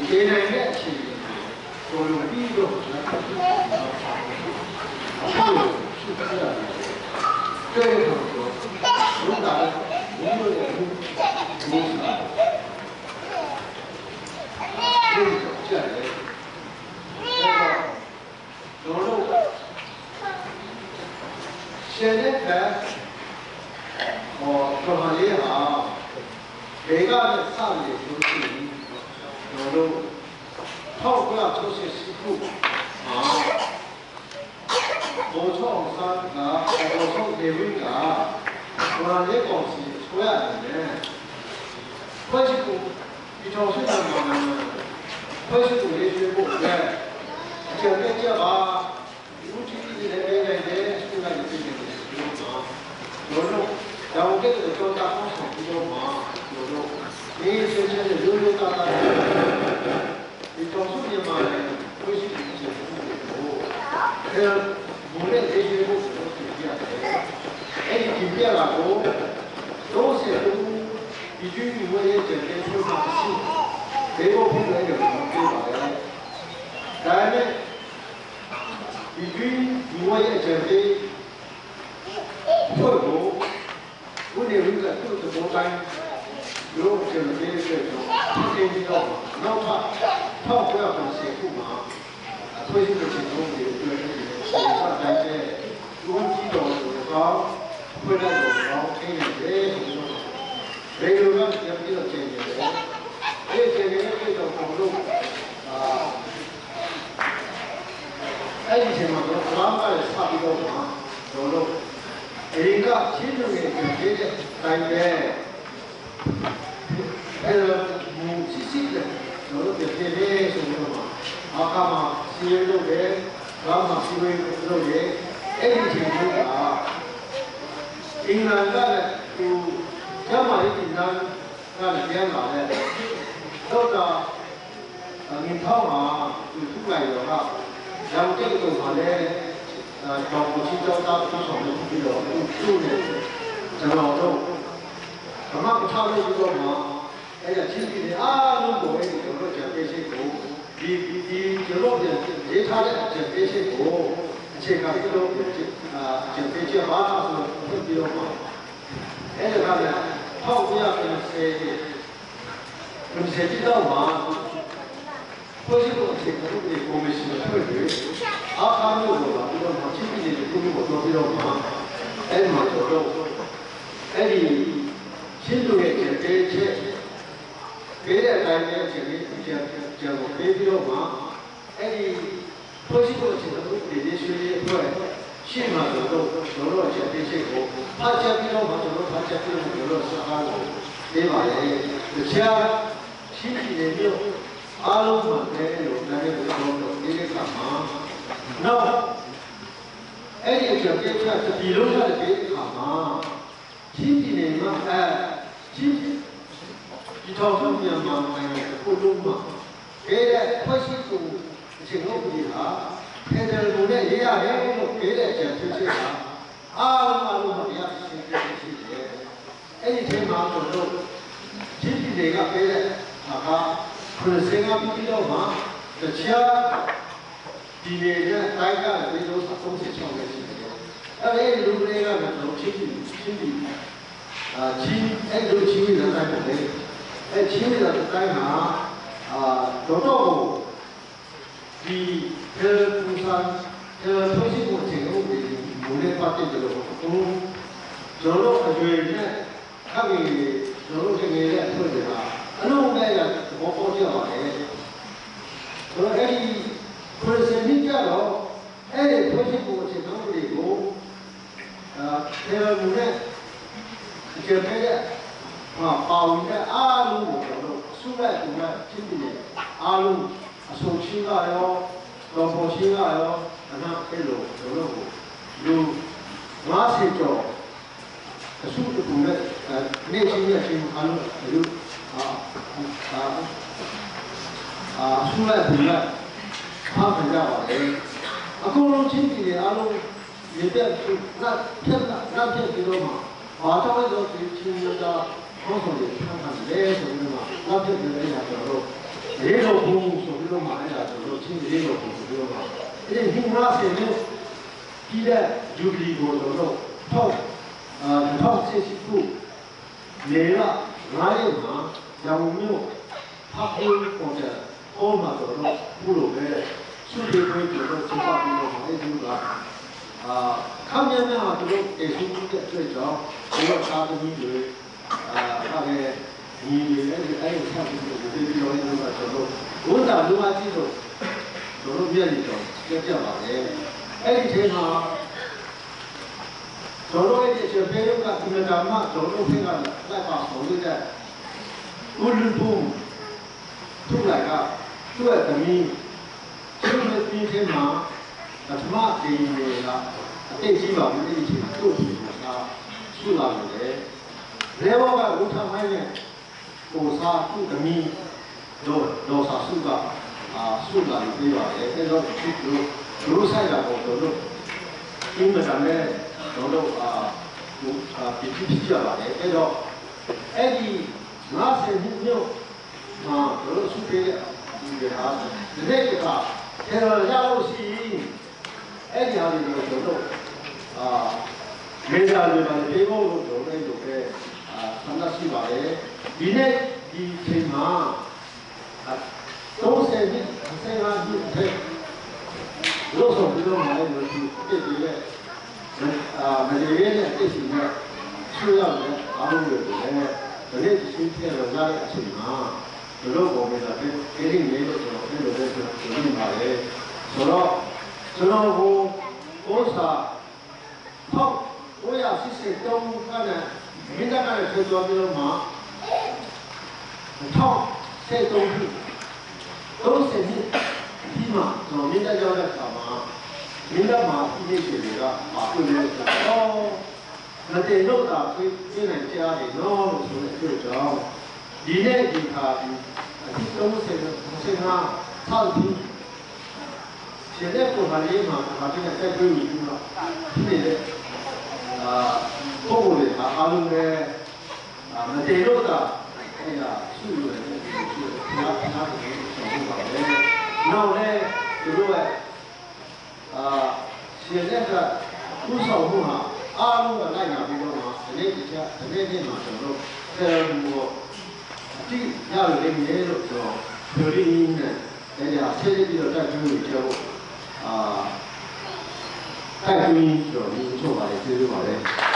ဒေနိုင်တဲ့အချိန်ကိုလိုပြီးတော့အခုရှုပ်ရတာတဲ့တော့ဘုရားဘုရားရဲ့ဘုရားဒီတော့ကြားတယ်တော့ရှင်တဲ့ကဟောခမလေးဟာဘေကနဲ့စနေလို့ရှိရင်တို့1960ခုဘောချောင်းစားကဘောချောင်းဒေဝိကဘာလဲကောင်စီဆွဲရတယ်ဖွဲ့စည်းကိုဒီထောင်စစ်မှာဖွဲ့စည်းကိုရေးရေးဖို့လည်းအကျဉ်းချုပ်ပါလူကြီးတွေလည်းပဲလည်းစကူလာတွေပြည်နေတယ်လို့တော့ကဲ့တော့တာအောင်ဆောင်ပြီးတော့မှာလို့ဒီစစ်စစ်ရိုးရိုးသားသားဒီတော့စုပြမှာဖွဲ့စည်းကိုရေးဖို့အဲဘုရားရေးရေးဖို့ဆိုပြရတယ်အဲ့ဒီပြရတာကိုတော့စေတူဒီကျွေးဝဲရဲ့ကျန်တဲ့ထုတ်တာရှိဘေးဖို့ဖြစ်နေတယ်လို့ပြောပါတယ်ဒါနဲ့ဒီကျွေးဝဲရဲ့ကျန်တဲ့ထုတ်ကိုဘုရားဝိကတုတ်တော်တိုင်းလို့ကျန်တဲ့ချက်တော့ဒီကိစ္စတော့နောက်ထပ်ထောက်ပြပါစေခုမှာအဆွေးနွေးခြင်းတို့တွေတွေ့နေတယ်ဆက်တိုင်းတဲ့ဘုန်းကြီးတော်တို့ကဖွင့်တဲ့တော်ကိုသိနေတယ်ဆိုတော့ဘေလိုကပြန်ပြီးတော့ချိန်နေတယ်အဲ့ဒီချိန်နေတဲ့တော့ဘုံလို့အဲ့ဒီချိန်မှာတော့ဘာမှလည်းစပြီးတော့မှာတို့အရင်ကချင်းလူတွေကြည့်တဲ့တိုင်းပဲအဲ့တော့မူစစ်စစ်တဲ့တို့ပြည့်နေဆိုတော့အခါမှာစီးရုံးတယ်ဘာမှစီးရုံးလုပ်ရဲအဲ့ဒီချိန်ကအင်္ဂလန်ကလည်းသူကျမလေးဒီနာကလည်းပြန်လာတယ်တော့ငင်ထောင်းမှာသူထုလိုက်တော့ကရောင်တဲ့တုံမှာလည်းတော့ကိုချင်းတော့တာသူဆောင်လို့ပြီးတော့သူ့နဲ့ကျွန်တော်တို့ဘာမှမထားလို့ပြီးတော့မှအဲ့ဒါချင်းပြည်အားလုံးကိုအဲ့ဒီတို့ကြံပေးရှိကိုဒီကျွန်တော်ပြန်ရေးထားတဲ့ကြံပေးရှိကိုအခြေခံပြီးတော့ကြံပေးချက်ပါဆိုတော့ပြီးတော့မှအဲ့ဒါကလည်း1950တော့မှဖွဲ့စည်းပုံအခြေခံဥပဒေကော်မရှင်ဖွဲ့ပြီးအခါမျိုးတော့ပြီးတော့မှချင်းပြည်နယ်ကိုတော့ပြီးတော့မှအဲ့ဒီမှာတော့အဲ့ဒီချင်းတို့ရဲ့ကြံပေးချက်ပေးတဲ့အတိုင်းနဲ့ကြံပေးပြီးတော့မှအဲ့ဒီဖွဲ့စည်းပုံအခြေခံဥပဒေရေးဆွေးရေးအဖွဲ့ရှင်းမှာတော့အချက်ပေးချက်ကိုဖတ်ချက်ပြီးတော့မှကျွန်တော်ဖတ်ချက်ပြီးတော့စကားကိုပေးပါလေတခြားရှင်းပြည်နယ်မျိုးအားလုံးမှာလည်းလို့လည်းတော့ဒီကမှာနောက်အဲ့ဒီအချက်ပေးချက်ဒီလိုရတဲ့အခါမှာရှင်းပြည်နယ်မှာရှင်းဒီထောင်ဆုံးမြန်မာနိုင်ငံကိုလုံးမှာအဲ့ဒါဖွဲ့စည်းပုံအခြေခံဥပဒေဟာဖက်ဒရယ်ကိုလည်းရေးရတယ်လို့ပြောတဲ့အချက်ဖြစ်ချင်တာအားလုံးတရားရှင်းပြရှိတယ်အဲ့ဒီထဲမှာတော့ရှင်းပြည်နယ်ကပြောတဲ့အခါ90ကပြီးတော့မှတခြားဒီနေ့နဲ့တိုင်းကပြီးတော့36ပဲရှိတယ်အဲ့ဒီလူတွေကလည်းချင်းပြည်အဲ့လိုချင်းပြည်တဲ့တိုင်းပဲအဲ့ချင်းပြည်တဲ့တိုင်းမှာတော့ဒီပူစာဖွဲ့စည်းပုံအခြေခံဥပဒေမူနဲ့ပတ်သက်တယ်လို့ကျွန်တော်အကျွေးနဲ့ခက်ပြီးကျွန်တော်တကယ်လည်းအဖွဲ့တွေကအလုံးမဲ့ရသဘောပေါက်ကြပါလေဆိုတော့အဲ့ဒီပြည်စင်ကြီးကြတော့အဲ့ဒီဖွဲ့စည်းပုံအခြေခံဥပဒေကိုမူနဲ့အခြေခံတဲ့ပါဝင်တဲ့အားလုံးကိုကျွန်တော်စုလိုက်တူလိုက်ဖြစ်ပြီးအားလုံးအဆုံးချင်းကရောတော်ပေါ်ချင်းကရောအနာအဲ့လိုကျွန်တော်ကိုလူ50ကျော်အစုတူနဲ့နေချင်းရချင်းအားလုံးလူစုလိုက်တူလိုက်အားမကြပါလေအခုလုံးချင်းပြည်အားလုံးရေပြတ်နောက်ပြတ်ပြီးတော့မှဘာတော့လဲဆိုဒီချင်းရတာဘောဆုံးတွေဖမ်းတယ်ဆိုတော့နောက်ပြတ်ပြီးလည်းရတော့ ရေတော်ဘုံဆိုပြီးတော့မှအဲ့ဒါကျွန်တော်ချင်းရေတော်ဘုံဆိုပြီးတော့မှအဲ့ဒီ50မျိုးပြည်တဲ့ဂျူဘလီကိုကျွန်တော်2018ခုနေက9ရက်မှာရန်ကုန်မြို့ဖားဖို့ပေါ်တဲ့အော်မှာတော့ဘူးလို့ပဲသူတွေကိုကျွန်တော်စပါပြီးတော့အဲ့ဒီကခံရမယ့်ဟာတို့အဆူတဲ့အတွက်ကြောင့်ဒီတော့သာသမီတွေအဲ့ဒီအဲ့ဒီဆက်ပြီးတော့ဒီလိုမျိုးကကျွန်တော်ဘုရားလူမကြီးတို့ကျွန်တော်ပြည့်နေတော့ပြပါလေအဲ့ဒီချိန်မှာကျွန်တော်ရဲ့ခြေပေးရုပ်ကဒီကမှကျွန်တော်ဖိကလက်ပါဆောင်ရတဲ့ဦးလူပုံသူ့လိုက်ကသူ့ရဲ့သမီးသူ့ရဲ့သမီးထဲမှာပထမဒီနေကအတိတ်ကြီးပါဘူးအဲ့ဒီချိန်သူ့ဆိုတာဆုလာတယ်လေဘောကဝထမိုင်းနဲ့ကိုစားသူ့သမီးတော့စာဆုကဆုလာပြီးပါတယ်အဲ့တော့ဒီလိုဆိုင်တာပေါ့တို့ဒီမှာလည်းကျွန်တော်ပြည်ဖြစ်ကြပါတယ်အဲ့တော့အဲ့ဒီ50မြို့မှာတို့စုပေးတဲ့ဒီဟာဒီနေ့ကအဲ့တော့ရလို့ရှိရင်အဲ့ဒီဟာတွေကိုကျွန်တော်မေဂျာတွေမှာပြေဖို့လို့ကျွန်တော်တို့ပဲဆန္ဒရှိပါတယ်ဒီနေ့ဒီချိန်မှာ30နှစ်55နှစ်ထဲလို့ဆိုပြီးတော့မှလည်းဒီပြည်ပြည်ရဲ့မရေရဲနဲ့သိရှိနေဆွေးရတယ်အားလုံးတွေလည်းဒီနေ့ရှိတဲ့ရတဲ့အချိန်မှာဒီလိုပုံမဲ့တာဒီနေ့နေလို့ကျွန်တော်အဲ့လိုပဲဆိုနေပါလေဆိုတော့ကျွန်တော်ဟိုဥစ္စာ1983ခုနဲ့မိသားကလည်းပြောပြီးတော့မှ2013ခု30နှစ်ဒီမှာကျွန်တော်မိသားရောက်တဲ့အခါမှာမိသားမှာဒီနေ့ရှင်တွေကပါတွေ့လို့ဆိုတော့မတည်လို့တာပြင်းနေကြတယ်နော်ဆိုတဲ့အတွက်ကြောင့်ဒီနေ့ဒီခါဒီ30ဆောက်ပြီးရှင်တဲ့ပုံမှန်လေးမှာဘာဖြစ်နေတက်ပြီးပြီးတော့ဒီနေ့ပုံပေါ်လေးအားလုံးနဲ့မတည်လို့တာအဲ့ဒါဆုလို့ရတယ်ဆုလို့နားကိုဆောင်ပါလေနောက်လည်းသူတို့ကရှင်တဲ့ကဥဆောင်မှုဟာအားလုံးကလိုက်လာပြီးတော့မှဒီနေ့မှာကျွန်တော်ဆယ်မှုအတိရလို့နေလို့ဆိုတော့ပြောရင်းနဲ့အဲ့ဒါဆက်ပြီးတော့တက်ပြီးကြောက်တိုက်ပြီးတော့ဒီချို့ပါလေကျေးဇူးပါလေ